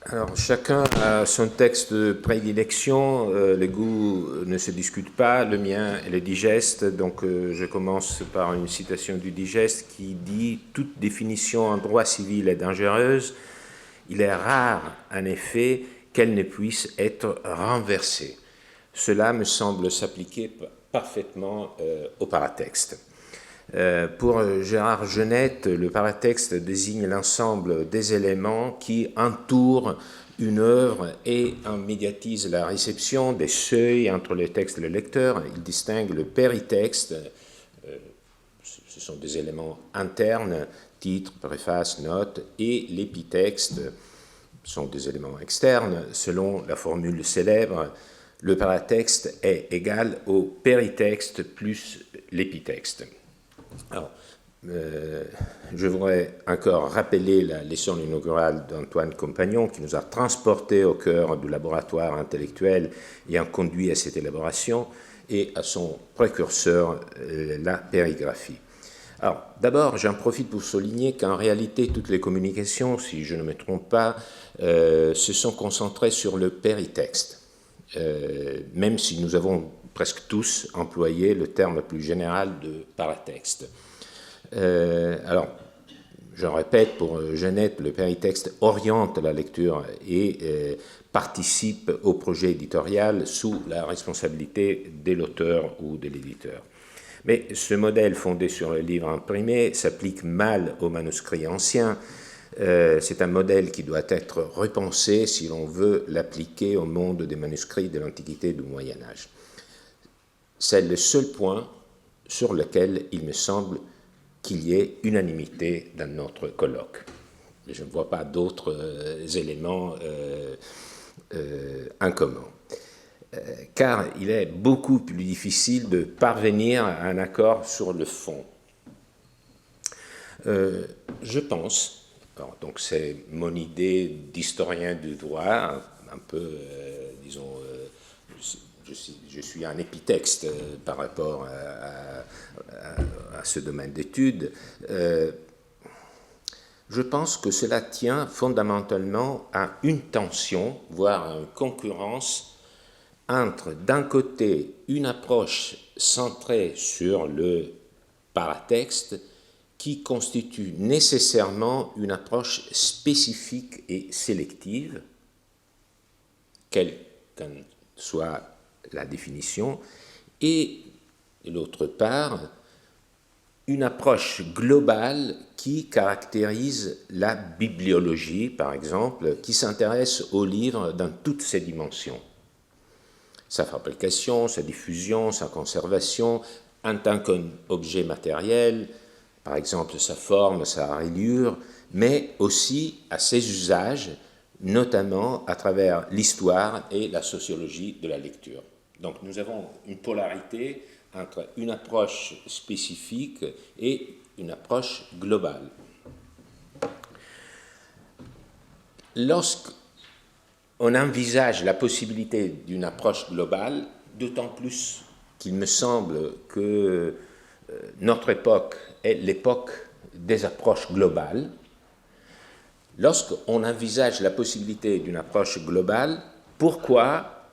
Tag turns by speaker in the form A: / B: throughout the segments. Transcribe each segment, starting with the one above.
A: Alors, chacun a son texte de prédilection, le goût ne se discute pas, le mien est le digeste, donc je commence par une citation du digeste qui dit « Toute définition en droit civil est dangereuse, il est rare en effet qu'elle ne puisse être renversée ». Cela me semble s'appliquer parfaitement au paratexte. Pour Gérard Genette, le paratexte désigne l'ensemble des éléments qui entourent une œuvre et en médiatisent la réception des seuils entre le texte et le lecteur. Il distingue le péritexte, ce sont des éléments internes, titre, préface, note, et l'épitexte, ce sont des éléments externes. Selon la formule célèbre, le paratexte est égal au péritexte plus l'épitexte. Alors, je voudrais encore rappeler la leçon inaugurale d'Antoine Compagnon qui nous a transportés au cœur du laboratoire intellectuel ayant conduit à cette élaboration et à son précurseur, la périgraphie. Alors, d'abord, j'en profite pour souligner qu'en réalité, toutes les communications, si je ne me trompe pas, se sont concentrées sur le péritexte, même si nous avons presque tous employé le terme plus général de paratexte. Alors, je répète, pour Genette, le péritexte oriente la lecture et participe au projet éditorial sous la responsabilité de l'auteur ou de l'éditeur. Mais ce modèle fondé sur le livre imprimé s'applique mal aux manuscrits anciens. C'est un modèle qui doit être repensé si l'on veut l'appliquer au monde des manuscrits de l'Antiquité et du Moyen-Âge. C'est le seul point sur lequel il me semble qu'il y ait unanimité dans notre colloque. Je ne vois pas d'autres éléments en commun. Car il est beaucoup plus difficile de parvenir à un accord sur le fond. Je pense, alors, donc c'est mon idée d'historien du droit, un peu, disons, je suis un épitexte par rapport à ce domaine d'études. Je pense que cela tient fondamentalement à une tension, voire à une concurrence entre, d'un côté, une approche centrée sur le paratexte qui constitue nécessairement une approche spécifique et sélective, quelle qu'en soit la définition, et d'autre part, une approche globale qui caractérise la bibliologie, par exemple, qui s'intéresse au livre dans toutes ses dimensions. Sa fabrication, sa diffusion, sa conservation, en tant qu'objet matériel, par exemple sa forme, sa rayure, mais aussi à ses usages, notamment à travers l'histoire et la sociologie de la lecture. Donc nous avons une polarité entre une approche spécifique et une approche globale. Lorsqu'on envisage la possibilité d'une approche globale, d'autant plus qu'il me semble que notre époque est l'époque des approches globales, lorsqu'on envisage la possibilité d'une approche globale, pourquoi,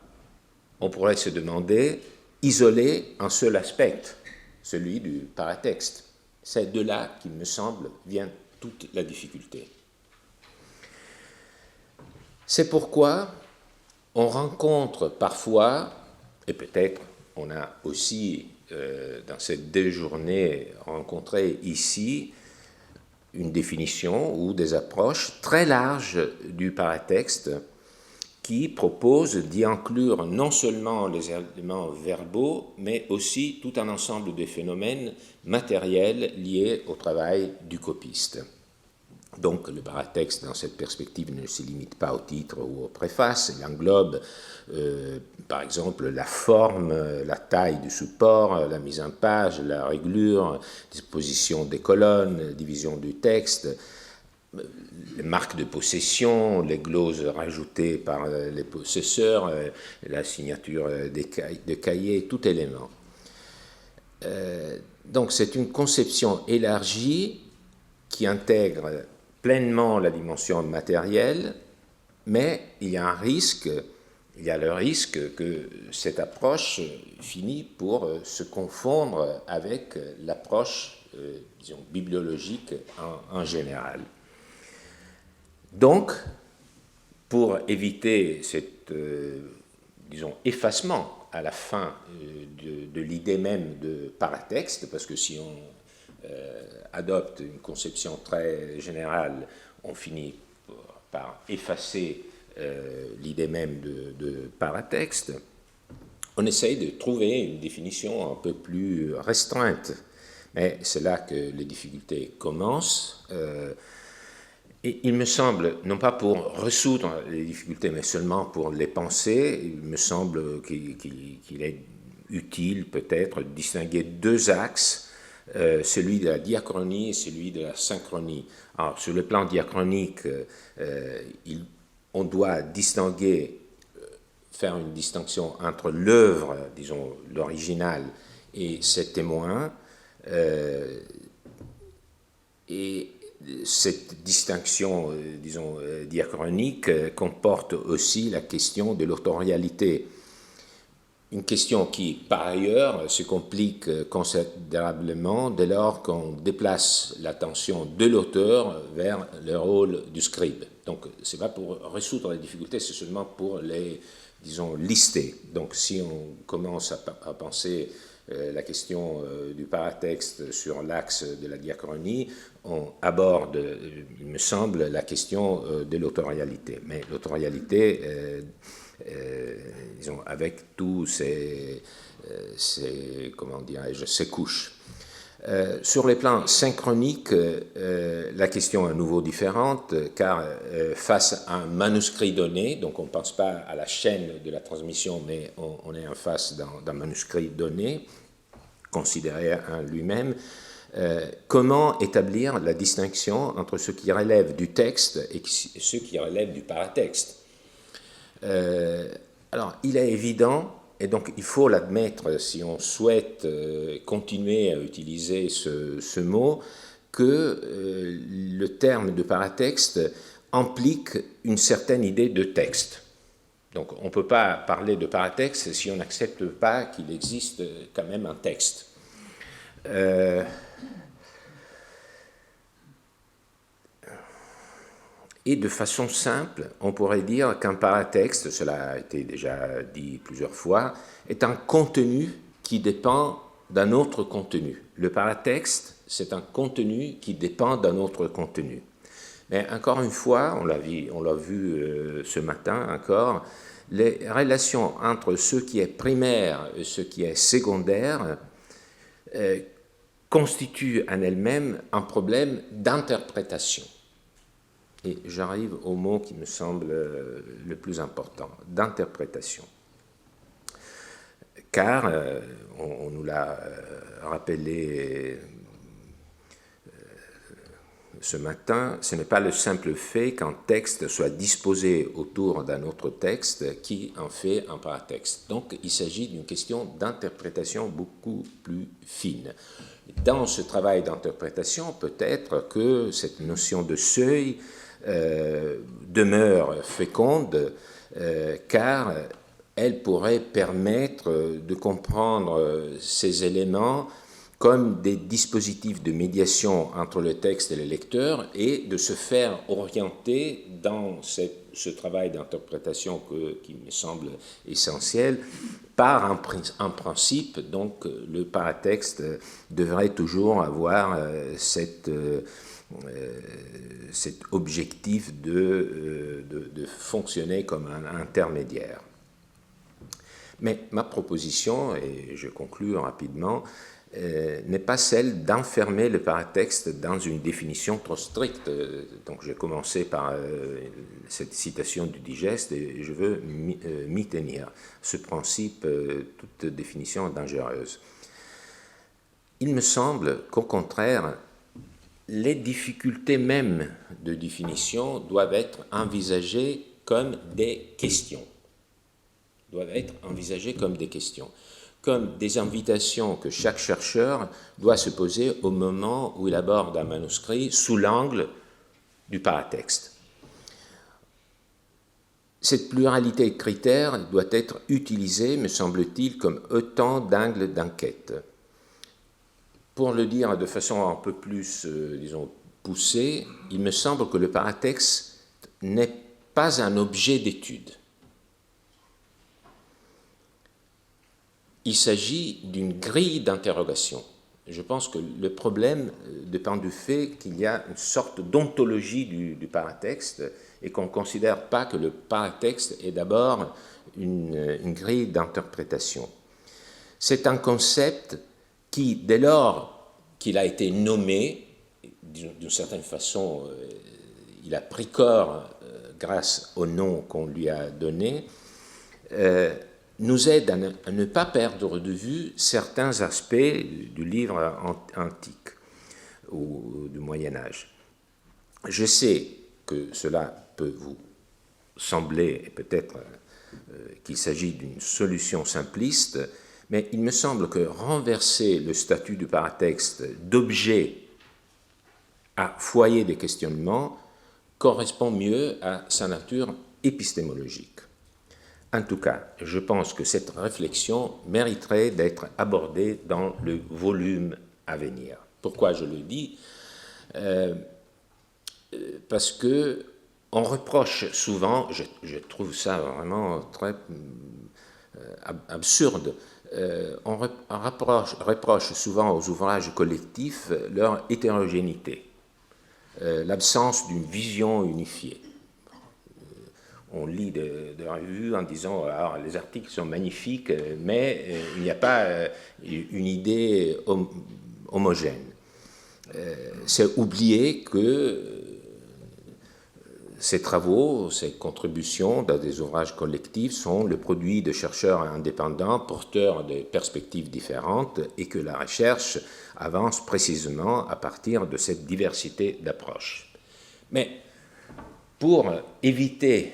A: on pourrait se demander, isoler un seul aspect, celui du paratexte? C'est de là qu'il me semble vient toute la difficulté. C'est pourquoi on rencontre parfois, et peut-être on a aussi dans ces 2 journées rencontré ici, une définition ou des approches très larges du paratexte qui propose d'y inclure non seulement les éléments verbaux, mais aussi tout un ensemble de phénomènes matériels liés au travail du copiste. Donc le paratexte, dans cette perspective, ne se limite pas au titre ou aux préfaces, il englobe par exemple la forme, la taille du support, la mise en page, la réglure, disposition des colonnes, division du texte, les marques de possession, les gloses rajoutées par les possesseurs, la signature de cahiers, tout élément. Donc c'est une conception élargie qui intègre pleinement la dimension matérielle, mais il y a le risque que cette approche finit pour se confondre avec l'approche, disons, bibliologique en général. Donc, pour éviter cet, disons, effacement à la fin de l'idée même de paratexte, parce que si on adopte une conception très générale, on finit par effacer l'idée même de paratexte, on essaye de trouver une définition un peu plus restreinte. Mais c'est là que les difficultés commencent. Et il me semble, non pas pour résoudre les difficultés, mais seulement pour les penser, il me semble qu'il est utile peut-être de distinguer deux axes, celui de la diachronie et celui de la synchronie. Alors, sur le plan diachronique, on doit distinguer, faire une distinction entre l'œuvre, disons, l'original, et ses témoins, et cette distinction, disons, diachronique comporte aussi la question de l'autorialité. Une question qui, par ailleurs, se complique considérablement dès lors qu'on déplace l'attention de l'auteur vers le rôle du scribe. Donc, ce n'est pas pour résoudre les difficultés, c'est seulement pour les, disons, lister. Donc, si on commence à penser la question du paratexte sur l'axe de la diachronie, on aborde, il me semble, la question de l'autorialité. Mais l'autorialité, disons, avec tous ces comment dirais-je, ces couches. Sur les plans synchroniques, la question est à nouveau différente, car face à un manuscrit donné, donc on ne pense pas à la chaîne de la transmission, mais on est en face d'un manuscrit donné, considéré en lui-même, comment établir la distinction entre ce qui relève du texte et ce qui relève du paratexte. Alors, il est évident, et donc il faut l'admettre si on souhaite continuer à utiliser ce mot, que le terme de paratexte implique une certaine idée de texte. Donc on ne peut pas parler de paratexte si on n'accepte pas qu'il existe quand même un texte. Et de façon simple, on pourrait dire qu'un paratexte, cela a été déjà dit plusieurs fois, est un contenu qui dépend d'un autre contenu. Le paratexte, c'est un contenu qui dépend d'un autre contenu. Mais encore une fois, on l'a vu ce matin encore, les relations entre ce qui est primaire et ce qui est secondaire constituent en elles-mêmes un problème d'interprétation. Et j'arrive au mot qui me semble le plus important, d'interprétation. Car, on nous l'a rappelé ce matin, ce n'est pas le simple fait qu'un texte soit disposé autour d'un autre texte qui en fait un paratexte. Donc, il s'agit d'une question d'interprétation beaucoup plus fine. Dans ce travail d'interprétation, peut-être que cette notion de seuil demeure féconde, car elle pourrait permettre de comprendre ces éléments comme des dispositifs de médiation entre le texte et le lecteur et de se faire orienter dans ce travail d'interprétation qui me semble essentiel par un principe. Donc le paratexte devrait toujours avoir cet objectif de fonctionner comme un intermédiaire. Mais ma proposition, et je conclue rapidement, n'est pas celle d'enfermer le paratexte dans une définition trop stricte. Donc j'ai commencé par cette citation du digeste et je veux m'y tenir. Ce principe, toute définition est dangereuse. Il me semble qu'au contraire, les difficultés même de définition doivent être envisagées comme des questions. Comme des invitations que chaque chercheur doit se poser au moment où il aborde un manuscrit sous l'angle du paratexte. Cette pluralité de critères doit être utilisée, me semble-t-il, comme autant d'angles d'enquête. Pour le dire de façon un peu plus, disons, poussée, il me semble que le paratexte n'est pas un objet d'étude. Il s'agit d'une grille d'interrogation. Je pense que le problème dépend du fait qu'il y a une sorte d'ontologie du paratexte et qu'on ne considère pas que le paratexte est d'abord une grille d'interprétation. C'est un concept qui, dès lors qu'il a été nommé, d'une certaine façon, il a pris corps grâce au nom qu'on lui a donné, nous aide à ne pas perdre de vue certains aspects du livre antique ou du Moyen-Âge. Je sais que cela peut vous sembler, peut-être qu'il s'agit d'une solution simpliste, mais il me semble que renverser le statut du paratexte d'objet à foyer des questionnements correspond mieux à sa nature épistémologique. En tout cas, je pense que cette réflexion mériterait d'être abordée dans le volume à venir. Pourquoi je le dis ? Parce que on reproche souvent, je trouve ça vraiment très absurde, on reproche souvent aux ouvrages collectifs leur hétérogénéité, l'absence d'une vision unifiée. On lit de revues en disant alors, les articles sont magnifiques, mais il n'y a pas une idée homogène. C'est oublier que ces travaux, ces contributions dans des ouvrages collectifs sont le produit de chercheurs indépendants, porteurs de perspectives différentes, et que la recherche avance précisément à partir de cette diversité d'approches. Mais pour éviter,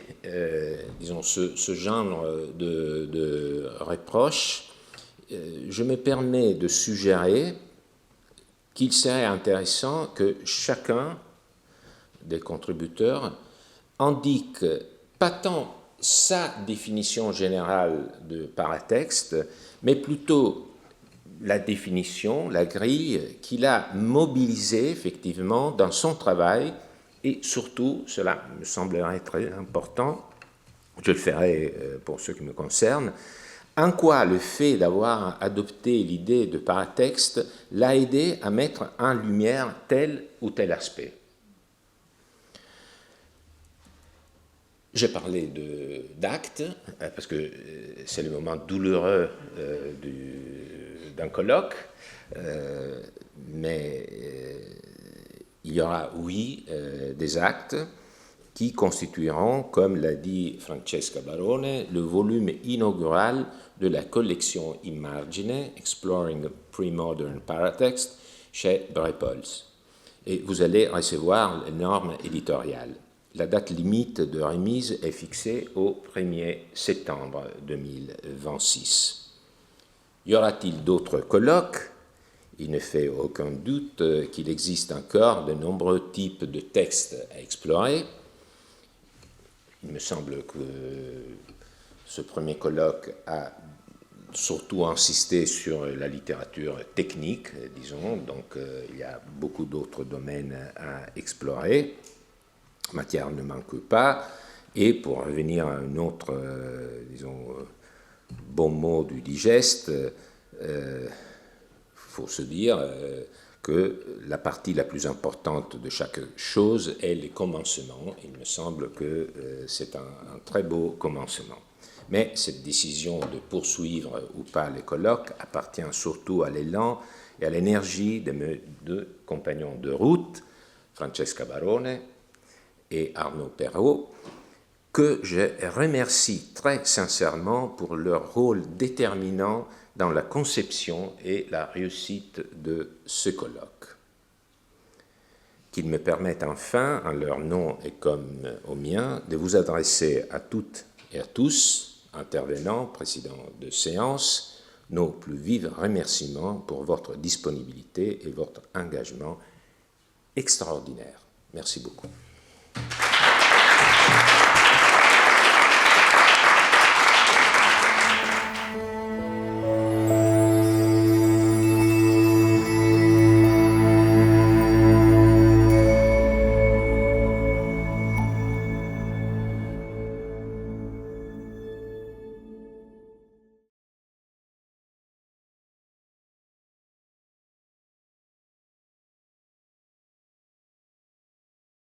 A: disons, ce genre de reproches, je me permets de suggérer qu'il serait intéressant que chacun des contributeurs indique pas tant sa définition générale de paratexte, mais plutôt la définition, la grille qu'il a mobilisée effectivement dans son travail. Et surtout, cela me semblerait très important, je le ferai pour ce qui me concerne, en quoi le fait d'avoir adopté l'idée de paratexte l'a aidé à mettre en lumière tel ou tel aspect. J'ai parlé d'actes, parce que c'est le moment douloureux d'un colloque, mais il y aura, oui, des actes qui constitueront, comme l'a dit Francesca Barone, le volume inaugural de la collection Immagine, Exploring Pre-Modern Paratext, chez Brepols. Et vous allez recevoir les normes éditoriales. La date limite de remise est fixée au 1er septembre 2026. Y aura-t-il d'autres colloques ? Il ne fait aucun doute qu'il existe encore de nombreux types de textes à explorer. Il me semble que ce premier colloque a surtout insisté sur la littérature technique, disons, donc il y a beaucoup d'autres domaines à explorer. Matière ne manque pas. Et pour revenir à un autre, disons, bon mot du digeste, faut se dire que la partie la plus importante de chaque chose est les commencements. Il me semble que c'est un très beau commencement. Mais cette décision de poursuivre ou pas les colloques appartient surtout à l'élan et à l'énergie de mes deux compagnons de route, Francesca Barone et Arnaud Perrault, que je remercie très sincèrement pour leur rôle déterminant dans la conception et la réussite de ce colloque. Qu'ils me permettent enfin, en leur nom et comme au mien, de vous adresser à toutes et à tous, intervenants, présidents de séance, nos plus vifs remerciements pour votre disponibilité et votre engagement extraordinaire. Merci beaucoup.